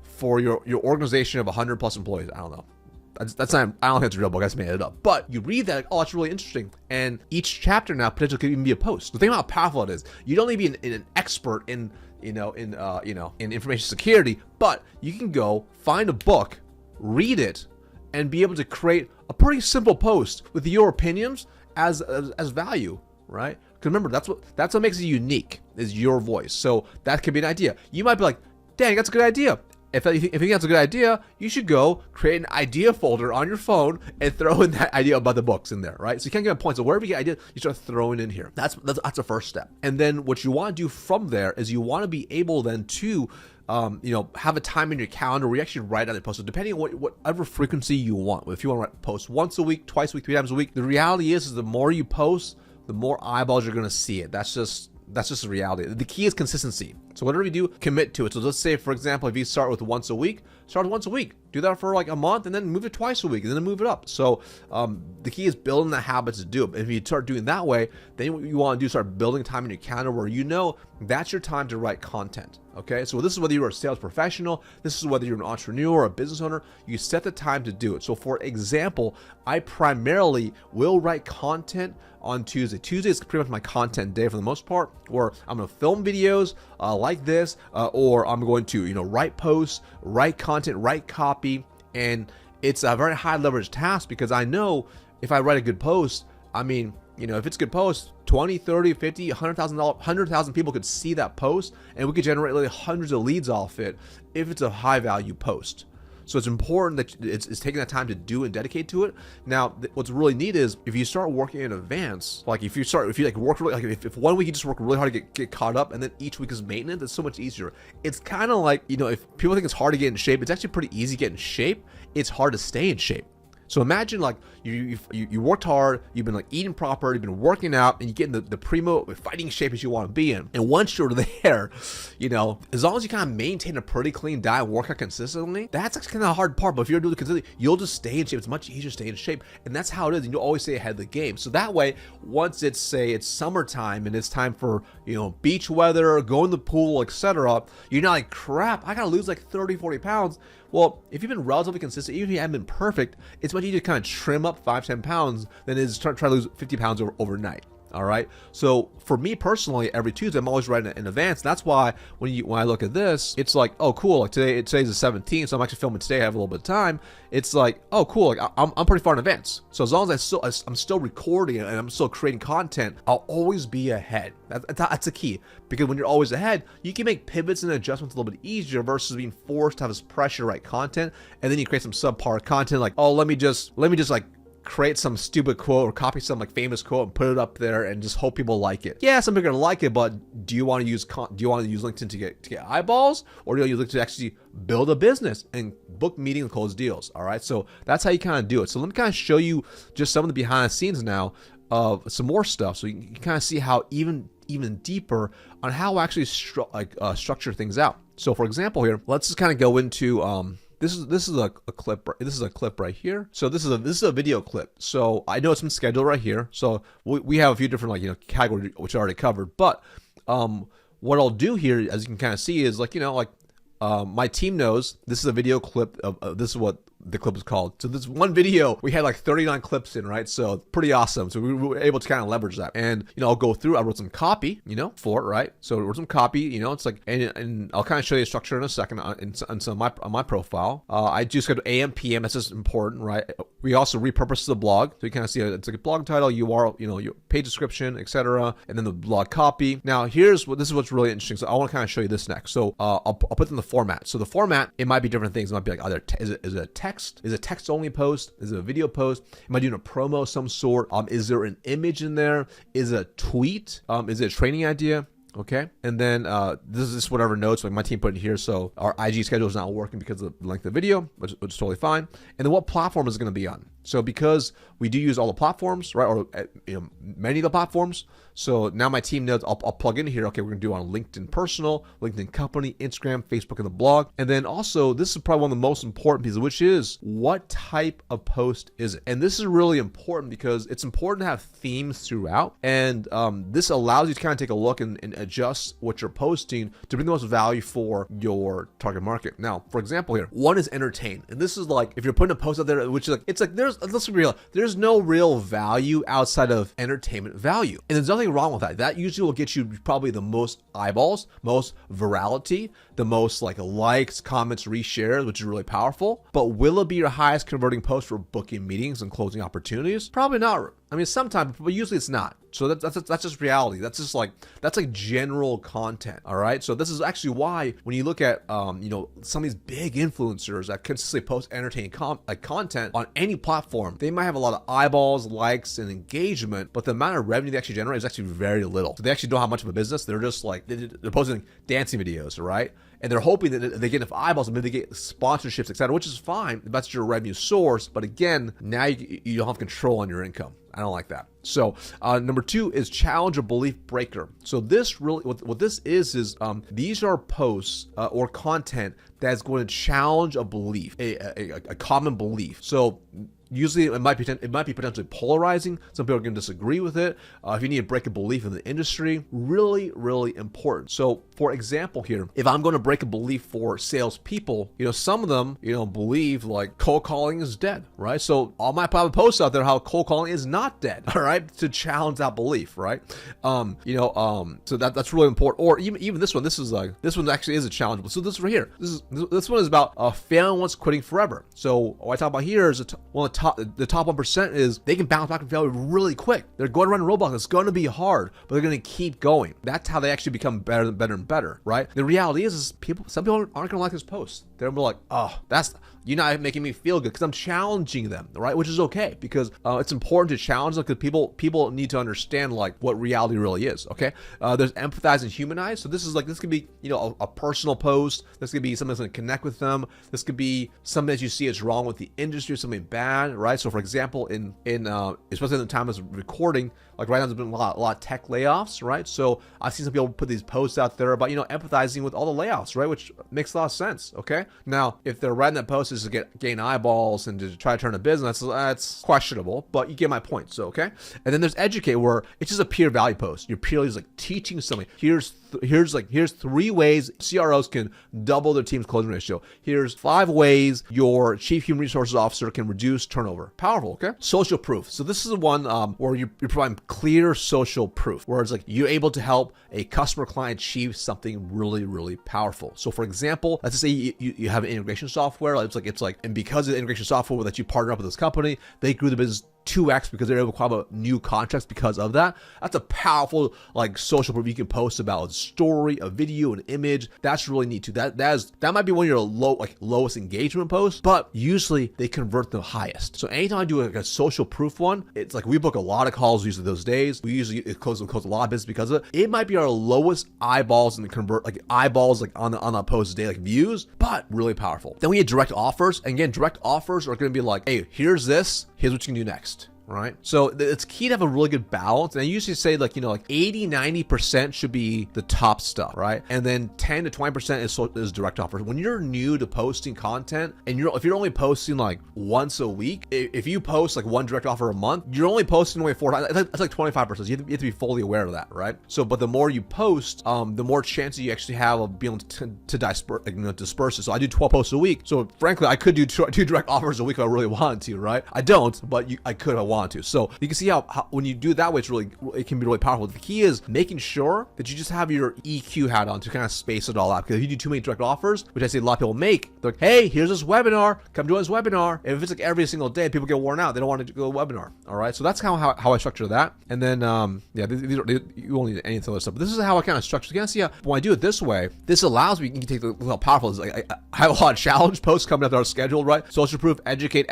for your organization of 100 plus employees. I don't know. That's not, I don't think it's a real book. I just made it up. But you read that, like, oh, that's really interesting. And each chapter now potentially could even be a post. The thing about how powerful it is, you don't need to be an expert in information security, but you can go find a book, read it, and be able to create a pretty simple post with your opinions as value, right? Because remember, that's what makes it unique, is your voice. So that could be an idea. You might be like, dang, that's a good idea. If you think that's a good idea, you should go create an idea folder on your phone and throw in that idea about the books in there, right? So you can't get a point. So wherever you get ideas, you start throwing in here. That's the first step. And then what you want to do from there is you want to be able then to have a time in your calendar where you actually write out the post. So depending on whatever frequency you want. If you want to post once a week, twice a week, 3 times a week, the reality is the more you post, the more eyeballs you're going to see it. That's just the reality. The key is consistency. So whatever you do, commit to it. So let's say, for example, if you start with once a week, start with once a week. Do that for like a month, and then move it twice a week, and then move it up. So the key is building the habits to do it. If you start doing that way, then what you want to do is start building time in your calendar where that's your time to write content. Okay, so this is whether you're a sales professional, this is whether you're an entrepreneur or a business owner, you set the time to do it. So for example, I primarily will write content on Tuesday. Tuesday is pretty much my content day for the most part, where I'm going to film videos like this, or I'm going to write posts, write content, write copy, and it's a very high leverage task because I know if I write a good post, if it's a good post, 20, 30, 50, $100,000 people could see that post, and we could generate like hundreds of leads off it if it's a high value post. So it's important that it's taking that time to do and dedicate to it. Now, what's really neat is if you start working in advance, like if you work really, like if 1 week you just work really hard to get caught up, and then each week is maintenance, it's so much easier. It's kind of like, if people think it's hard to get in shape, it's actually pretty easy to get in shape. It's hard to stay in shape. So imagine like you worked hard, you've been like eating proper, you've been working out, and you get in the primo fighting shape as you want to be in. And once you're there, you know, as long as you kind of maintain a pretty clean diet and work out consistently, that's actually kind of the hard part. But if you're doing it consistently, you'll just stay in shape. It's much easier to stay in shape, and that's how it is. And you'll always stay ahead of the game. So that way, once it's say it's summertime and it's time for, you know, beach weather, go in the pool, etc., you're not like, crap, I gotta lose like 30-40 pounds. Well, if you've been relatively consistent, even if you haven't been perfect, it's much easier to kind of trim up 5-10 pounds than it is try to lose 50 pounds overnight. All right. So for me personally, every Tuesday, I'm always writing in advance. That's why when I look at this, it's like, oh, cool. Like today's the 17th, so I'm actually filming today. I have a little bit of time. It's like, oh, cool. Like I'm pretty far in advance. So as long as I'm still recording and I'm still creating content, I'll always be ahead. That's a key, because when you're always ahead, you can make pivots and adjustments a little bit easier versus being forced to have this pressure to write content, and then you create some subpar content like, oh, let me just like create some stupid quote or copy some like famous quote and put it up there and just hope people like it. Yeah, some people are gonna like it, but do you want to use LinkedIn to get eyeballs, or do you use LinkedIn to actually build a business and book meetings and close deals? All right, so that's how you kind of do it. So let me kind of show you just some of the behind the scenes now of some more stuff, so you can kind of see how even deeper on how I actually structure things out. So for example here, let's just kind of go into this is a clip. This is a clip right here. So this is a video clip. So I know it's been scheduled right here. So we have a few different, like, you know, categories which I already covered. But what I'll do here, as you can kind of see, is like, you know, like my team knows this is a video clip of this is what the clip is called. So this one video, we had like 39 clips in, right? So pretty awesome. So we were able to kind of leverage that. And, you know, I'll go through, I wrote some copy, you know, for it, right? So I wrote some copy, you know, it's like, and I'll kind of show you the structure in a second on my profile. I just go to AM, PM, that's just important, right? We also repurpose the blog. So you kind of see it's like a blog title, URL, you know, your page description, etc., and then the blog copy. Now this is what's really interesting. So I want to kind of show you this next. So I'll put in the format. So the format, it might be different things. It might be like either is it a text? Is it a text only post? Is it a video post? Am I doing a promo of some sort? Is there an image in there? Is it a tweet? Is it a training idea? Okay, and then this is just whatever notes like my team put in here. So our IG schedule is not working because of the length of the video, which is totally fine. And then what platform is it going to be on? So because we do use all the platforms, right, or you know, many of the platforms. So now my team knows I'll plug in here. Okay, we're going to do on LinkedIn personal, LinkedIn company, Instagram, Facebook, and the blog. And then also, this is probably one of the most important pieces, which is what type of post is it? And this is really important because it's important to have themes throughout. And this allows you to kind of take a look and adjust what you're posting to bring the most value for your target market. Now, for example here, one is entertain. And this is like, if you're putting a post out there, which is like, it's like, let's be real, there's no real value outside of entertainment value. And there's nothing wrong with that. That usually will get you probably the most eyeballs, most virality, the most like likes, comments, reshares, which is really powerful. But will it be your highest converting post for booking meetings and closing opportunities? Probably not. I mean, sometimes, but usually it's not. So that's just reality. That's like general content. All right. So this is actually why when you look at you know, some of these big influencers that consistently post entertaining content on any platform, they might have a lot of eyeballs, likes, and engagement, but the amount of revenue they actually generate is actually very little. So they actually don't have much of a business. They're just like they're posting dancing videos, right? And they're hoping that they get enough eyeballs and maybe they get sponsorships, etc., which is fine. That's your revenue source. But again, now you don't have control on your income. I don't like that. So number two is challenge a belief breaker. So this really, what this is these are posts or content that's going to challenge a belief, a common belief. So usually it might be potentially polarizing. Some people are going to disagree with it. If you need to break a belief in the industry, really, really important. So for example here, if I'm going to break a belief for salespeople, you know, some of them, you know, believe like cold calling is dead, right? So all my private posts out there, how cold calling is not dead, all right? To challenge that belief, right? You know, so that's really important. Or even this one, this one actually is a challenge. So this right here, this one is about failing once, quitting forever. So what I talk about here is one of the top 1% is they can bounce back from failure really quick. They're going to run a roadblock. It's going to be hard, but they're going to keep going. That's how they actually become better and better, right? The reality is some people aren't going to like this post. They're like, oh, you're not making me feel good because I'm challenging them, right? Which is okay because it's important to challenge them because people need to understand like what reality really is. Okay, there's empathize and humanize. So this could be a personal post. This could be something that's going to connect with them. This could be something that you see is wrong with the industry or something bad, right? So for example, in especially in the time of recording, like right now there's been a lot of tech layoffs, right? So I've seen some people put these posts out there about empathizing with all the layoffs, right? Which makes a lot of sense. Okay, now if they're writing that post is to gain eyeballs and to try to turn a business, that's questionable, but you get my point. So okay, and then there's educate, where it's just a peer value post. You're purely just like teaching something. Here's 3 ways CROs can double their team's closing ratio. Here's 5 ways your chief human resources officer can reduce turnover. Powerful, okay? Social proof. So this is the one where you're providing clear social proof, where it's like you're able to help a customer client achieve something really, really powerful. So for example, let's just say you have an integration software. It's like, and because of the integration software that you partner up with this company, they grew the business 2x because they're able to acquire new contracts because of that. That's a powerful like social proof you can post about a story, a video, an image. That's really neat too. That might be one of your lowest engagement posts, but usually they convert the highest. So anytime I do like a social proof one, it's like we book a lot of calls usually those days. We usually close a lot of business because of it. It might be our lowest eyeballs and convert like eyeballs like on that post day, like views, but really powerful. Then we had direct offers. And again, direct offers are going to be like, hey, here's what you can do next. Right? So it's key to have a really good balance. And I usually say like 80-90% should be the top stuff, right? And then 10 to 20% is direct offers. When you're new to posting content and if you're only posting like once a week, if you post like 1 direct offer a month, you're only posting only 4 times. That's like 25%. You have to be fully aware of that, right? So, but the more you post, the more chances you actually have of being able to disperse it. So I do 12 posts a week. So frankly, I could do 2 direct offers a week if I really wanted to, right? I don't, but I could if I wanted to. So you can see how when you do it that way, it can be really powerful. The key is making sure that you just have your EQ hat on to kind of space it all out. Because if you do too many direct offers, which I see a lot of people make, they're like, hey, here's this webinar, come join this webinar. And if it's like every single day, people get worn out. They don't want to go to a webinar. All right. So that's how I structure that. And then, you won't need any of the other stuff. But this is how I kind of structure. You can see how when I do it this way, this allows me, you can take how powerful it is. Like I have a lot of challenge posts coming up that are scheduled, right? Social proof, educate,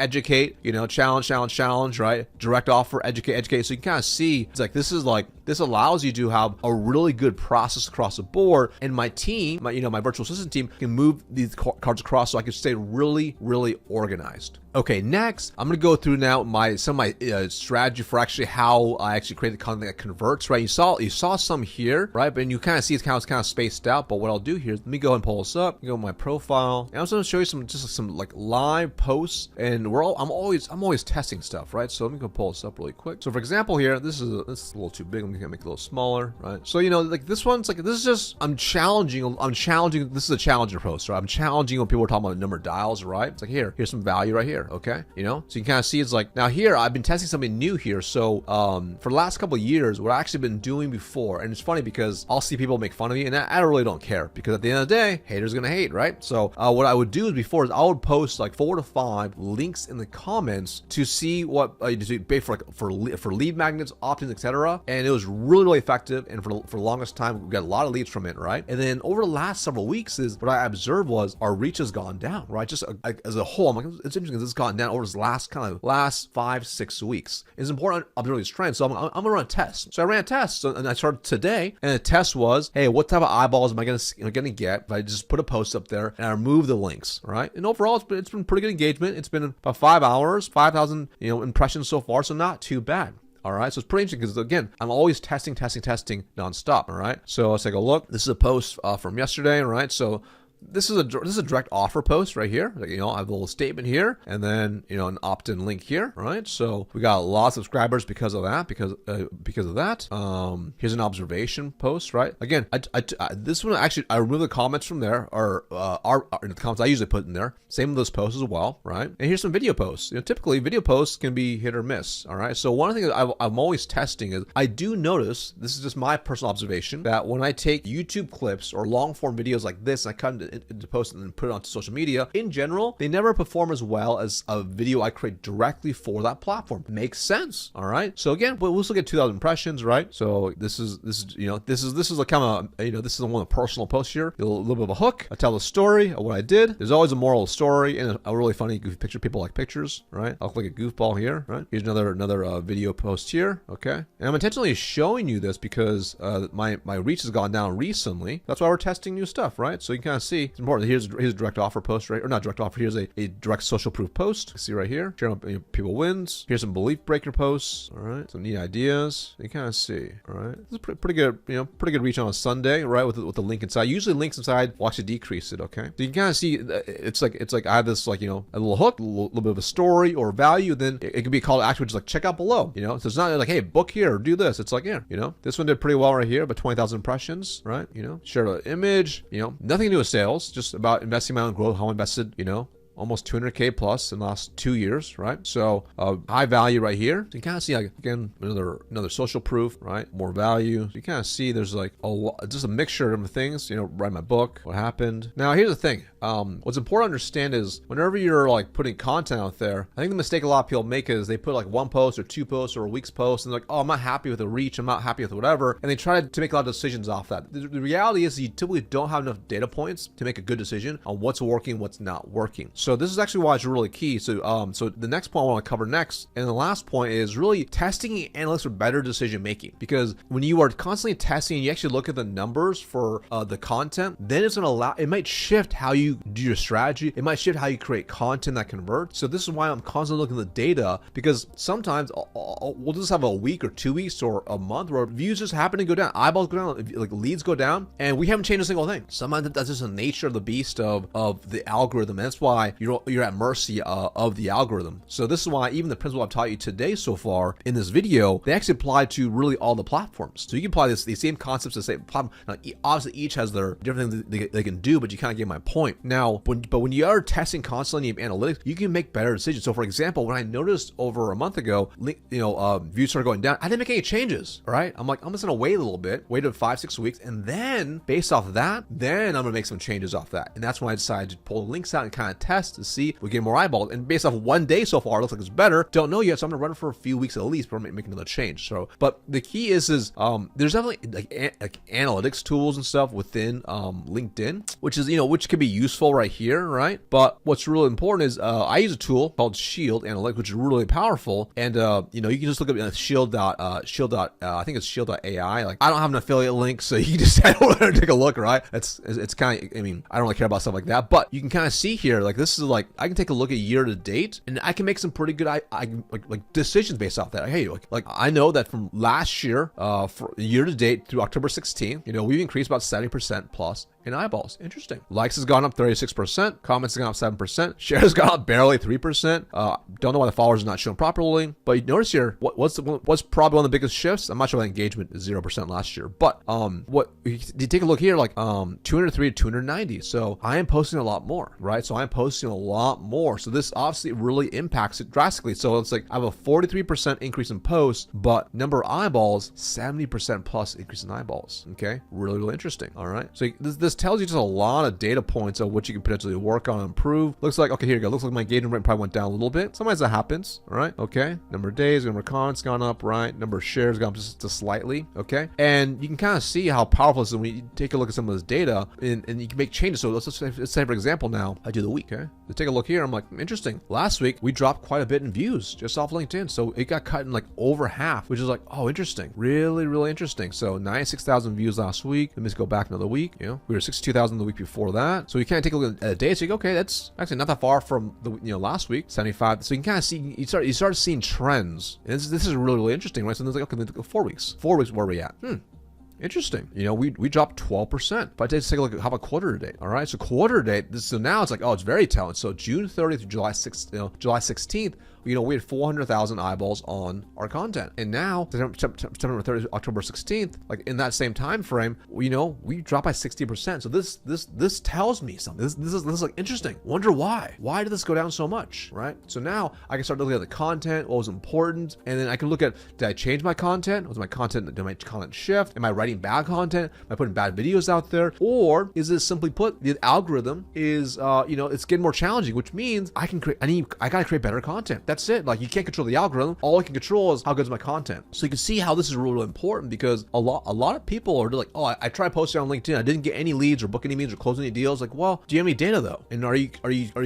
challenge, right? Direct offer, educate. So you can kind of see it's like this allows you to have a really good process across the board. And my team, my virtual assistant team can move these cards across so I can stay really, really organized. Okay, next, I'm going to go through now some of my strategy for actually how I actually create the content that converts, right? You saw some here, right? But you kind of see it's kind of spaced out. But what I'll do here is let me go and pull this up, go to my profile. And I'm just going to show you some like live posts, and I'm always testing stuff, right? So let me go pull this up really quick. So for example here, this is a little too big. I'm going to make it a little smaller, right? So like this one's like, this is just, I'm challenging. This is a challenger post, right? I'm challenging when people are talking about the number of dials, right? It's like here's some value right here. Okay, so you can kind of see it's like now here I've been testing something new here. So for the last couple of years, what I've actually been doing before, and it's funny because I'll see people make fun of me, and I really don't care because at the end of the day, haters gonna hate, right? So what I would do before is I would post like 4 to 5 links in the comments to see what for lead magnets, opt-ins, etc. And it was really, really effective, and for the longest time we got a lot of leads from it, right? And then over the last several weeks is what I observed was our reach has gone down, right? Just as a whole, I'm like, it's interesting because it's gone down over this last 5-6 weeks. It's important to observe these trends. So I'm gonna run a test. So I ran a test, and I started today. And the test was, hey, what type of eyeballs am I gonna get if I just put a post up there and I remove the links, right? And overall, it's been pretty good engagement. It's been about 5 hours, 5,000 impressions so far, so not too bad. All right, so it's pretty interesting because again, I'm always testing nonstop. All right, so let's take a look. This is a post from yesterday. All right, so this is a direct offer post right here. I have a little statement here, and then an opt-in link here, right? So we got a lot of subscribers because of that. Here's an observation post, right? Again, this one actually I removed the comments from there, or the comments I usually put in there. Same with those posts as well, right? And here's some video posts. Typically video posts can be hit or miss. All right. So one of the things that I'm always testing is I do notice, this is just my personal observation, that when I take YouTube clips or long form videos like this, and I cut into into post and then put it onto social media, in general, they never perform as well as a video I create directly for that platform. Makes sense. All right. So again, we'll still get 2,000 impressions, right? So this is a kind of, this is one of the personal posts here. A little bit of a hook. I tell the story of what I did. There's always a moral story and a really funny goofy picture. People like pictures, right? I'll click a goofball here, right? Here's another video post here. Okay. And I'm intentionally showing you this because my reach has gone down recently. That's why we're testing new stuff, right? So you can kind of see it's important. Here's a direct offer post, right? Or not direct offer. Here's a direct social proof post. See right here. Share people wins. Here's some belief breaker posts. All right. Some neat ideas. You kind of see. All right. This is pretty good. Pretty good reach on a Sunday, right? With the link inside. Usually links inside will actually decrease it. Okay. So you can kind of see it's like I have this a little hook, a little bit of a story or value. Then it can be a call to action, which is like check out below. So it's not like, hey, book here or do this. It's like, yeah, this one did pretty well right here, but 20,000 impressions, right? Share an image. Nothing to do with sales, just about investing my own growth. How I invested, almost 200K plus in the last 2 years, right? So high value right here. So you kind of see, again, another social proof, right? More value. So you kind of see there's like just a mixture of things, write my book, what happened. Now, here's the thing. What's important to understand is whenever you're putting content out there, I think the mistake a lot of people make is they put one post or 2 posts or a week's post and they're like, oh, I'm not happy with the reach. I'm not happy with whatever. And they try to make a lot of decisions off that. The reality is you typically don't have enough data points to make a good decision on what's working, what's not working. So this is actually why it's really key. So the next point I want to cover next, and the last point is really testing analytics for better decision making. Because when you are constantly testing and you actually look at the numbers for the content, then it's going to it might shift how you do your strategy. It might shift how you create content that converts. So this is why I'm constantly looking at the data, because sometimes we'll just have a week or 2 weeks or a month where views just happen to go down, eyeballs go down, leads go down, and we haven't changed a single thing. Sometimes that's just the nature of the beast of the algorithm. And that's why you're at mercy of the algorithm. So this is why even the principle I've taught you today so far in this video, they actually apply to really all the platforms. So you can apply these same concepts to the same platform. Now, obviously each has their different things they can do, but you kind of get my point. Now, when you are testing constantly in analytics, you can make better decisions. So for example, when I noticed over a month ago, views started going down, I didn't make any changes. All right. I'm just going to wait a little bit, wait 5-6 weeks. And then based off of that, then I'm going to make some changes off that. And that's when I decided to pull the links out and kind of test to see if we get more eyeballs. And based off of 1 day so far, it looks like it's better. Don't know yet. So I'm going to run it for a few weeks at least before I make another change. So, but the key is there's definitely like analytics tools and stuff within LinkedIn, which is, which can be useful right here, right? But what's really important is I use a tool called Shield Analytics, which is really powerful. And you can just look up Shield. I think it's Shield.ai. Like I don't have an affiliate link, so you can just head over there and take a look, right? It's kind of, I don't really care about stuff like that, but you can kind of see here, like this is like I can take a look at year to date, and I can make some pretty good like decisions based off that. Like, hey, like I know that from last year, for year to date through October 16th, we've increased about 70% plus in eyeballs. Interesting. Likes has gone up 36%. Comments have gone up 7%. Shares has gone up barely 3%. Don't know why the followers are not shown properly. But you notice here, what's probably one of the biggest shifts? I'm not sure the engagement is 0% last year. But what you take a look here, like 203 to 290. So I am posting a lot more, right? So I'm posting a lot more. So this obviously really impacts it drastically. So it's like I have a 43% increase in posts, but number of eyeballs, 70% plus increase in eyeballs. Okay, really, really interesting. All right. So this tells you just a lot of data points of what you can potentially work on and improve. Looks like, okay, here you go. Looks like my engagement rate probably went down a little bit. Sometimes that happens. All right. Okay. Number of days, number of comments gone up, right? Number of shares gone up just slightly. Okay. And you can kind of see how powerful this is when you take a look at some of this data and you can make changes. So let's say for example, now I do the week. Okay. Let's take a look here. I'm like, interesting. Last week we dropped quite a bit in views just off LinkedIn. So it got cut in like over half, which is like, oh, interesting. Really, really interesting. So 96,000 views last week. Let me just go back another week. We were 62,000 the week before that. So you can't take a look at a day. So you go, okay, that's actually not that far from the last week, 75. So you can kind of see, you start seeing trends. And this is really, really interesting, right? So then it's like, okay, 4 weeks. 4 weeks, where are we at? Interesting. We dropped 12%. But let's take a look at how about quarter to date. All right. So quarter to date. So now it's like, oh, it's very telling. So June 30th to July 16th, we had 400,000 eyeballs on our content. And now, September 30th, October 16th, like in that same time frame, we dropped by 60%. So this tells me something. This is like interesting. Wonder why? Why did this go down so much, right? So now I can start looking at the content, what was important, and then I can look at, did I change my content? Did my content shift? Am I writing bad content? Am I putting bad videos out there? Or is this simply put, the algorithm is, it's getting more challenging, which means I gotta create better content. That's it. Like, you can't control the algorithm. All I can control is how good is my content. So you can see how this is really, really important, because a lot of people are like, oh, I tried posting on LinkedIn. I didn't get any leads or book any meetings or close any deals. Like, well, do you have any data though? And are you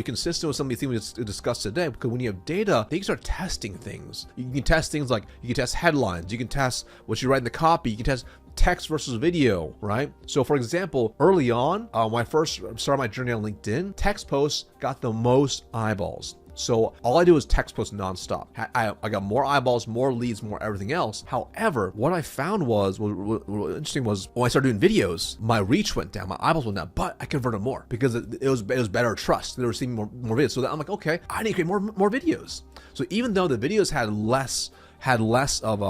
consistent with some of these things we discussed today? Because when you have data, then you can start testing things. You can test things like, you can test headlines. You can test what you write in the copy. You can test text versus video, right? So for example, early on, when I first started my journey on LinkedIn, text posts got the most eyeballs. So all I do is text post nonstop. I got more eyeballs, more leads, more everything else. However, what I found was, what interesting was, when I started doing videos, my reach went down, my eyeballs went down, but I converted more because it was better trust. They were seeing more videos. So I'm like, okay, I need to create more videos. So even though the videos had less of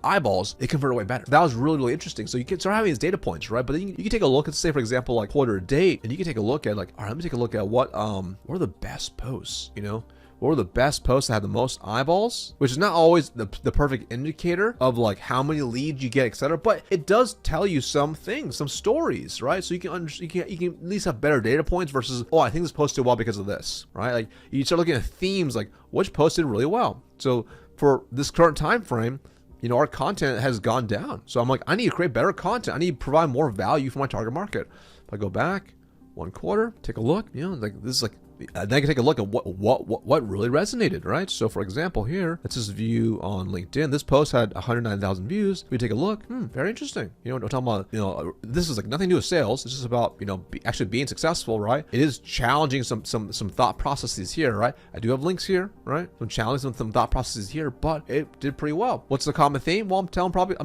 eyeballs, it converted way better. That was really, really interesting. So you can start having these data points, right? But then you can take a look at, say, for example, like quarter to date, and you can take a look at like, all right, let me take a look at what are the best posts, What were the best posts that had the most eyeballs? Which is not always the perfect indicator of like how many leads you get, etc. But it does tell you some things, some stories, right? So you can at least have better data points versus, oh, I think this posted well because of this, right? Like you start looking at themes, like which posted really well. So for this current time frame, our content has gone down. So I'm like, I need to create better content. I need to provide more value for my target market. If I go back 1 quarter, take a look, like this is like, then I can take a look at what really resonated, right? So for example, here, let's just view on LinkedIn. This post had 109,000 views. We take a look. Very interesting. We're talking about, this is like nothing to do with sales. It's just about, actually being successful, right? It is challenging some thought processes here, right? I do have links here, right? I'm challenging some thought processes here, but it did pretty well. What's the common theme? Well, I'm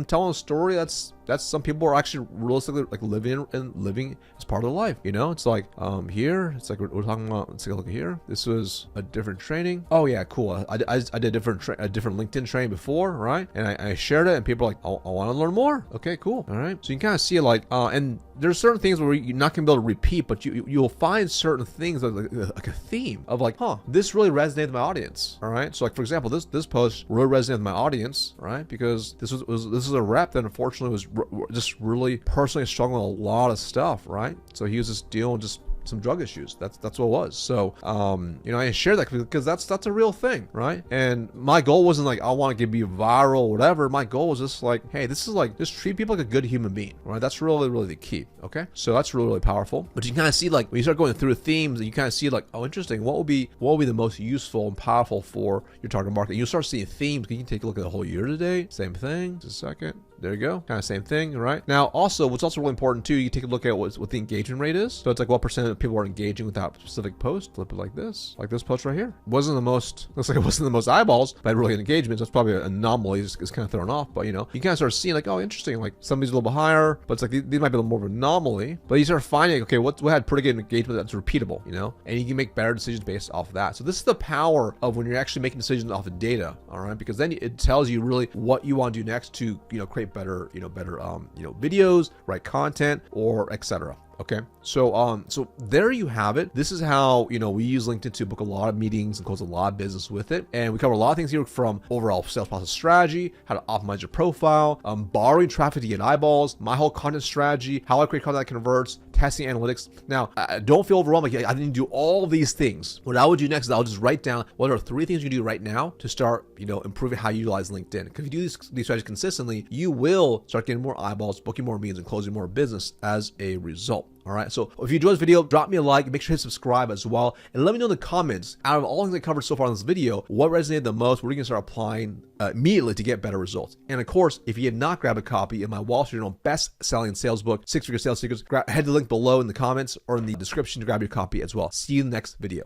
telling a story that's some people are actually realistically like living as part of their life. It's like here, it's like we're talking about. Let's take a look at here. This was a different training. Oh yeah, cool. I did a different LinkedIn training before, right? And I shared it, and people are like, I want to learn more. Okay, cool. All right. So you can kind of see like, and there's certain things where you're not gonna be able to repeat, but you'll find certain things like a theme of like, this really resonated with my audience. All right. So like for example, this post really resonated with my audience, right? Because this is a rep that unfortunately was just really personally struggling with a lot of stuff, right? So he was just dealing with just some drug issues. That's what it was. So I share that because that's a real thing, right? And my goal wasn't like I want to be viral or whatever. My goal was just like, hey, this is like, just treat people like a good human being, right? That's really, really the key. Okay, so that's really, really powerful. But you can kind of see like when you start going through themes, you kind of see like, oh, interesting. What will be the most useful and powerful for your target market? And you'll start seeing themes. You can take a look at the whole year today. Same thing. Just a second. There you go. Kind of same thing, right? Now, also, what's also really important too, you take a look at what the engagement rate is. So it's like what percent of people are engaging with that specific post. Flip it like this post right here. Looks like it wasn't the most eyeballs, but really engagement. So it's probably an anomaly. It's kind of thrown off, but you kind of start seeing like, oh, interesting. Like some of these a little bit higher, but it's like these might be a little more of an anomaly. But you start finding, okay, what had pretty good engagement that's repeatable, and you can make better decisions based off of that. So this is the power of when you're actually making decisions off of data, all right? Because then it tells you really what you want to do next to, create better videos, write content, or etc. Okay, so there you have it. This is how we use LinkedIn to book a lot of meetings and close a lot of business with it. And we cover a lot of things here, from overall sales process strategy, how to optimize your profile, borrowing traffic to get eyeballs, my whole content strategy, how I create content that converts, testing analytics. Now, don't feel overwhelmed. Like I didn't do all these things. What I would do next is I'll just write down what are 3 things you can do right now to start improving how you utilize LinkedIn. Because if you do these strategies consistently, you will start getting more eyeballs, booking more meetings, and closing more business as a result. All right, so if you enjoyed this video, drop me a like, make sure to hit subscribe as well, and let me know in the comments, out of all the things I covered so far in this video, what resonated the most, what are you gonna start applying immediately to get better results. And of course, if you have not grabbed a copy of my Wall Street Journal best-selling sales book, 6-Figure Sales Secrets, head to the link below in the comments or in the description to grab your copy as well. See you in the next video.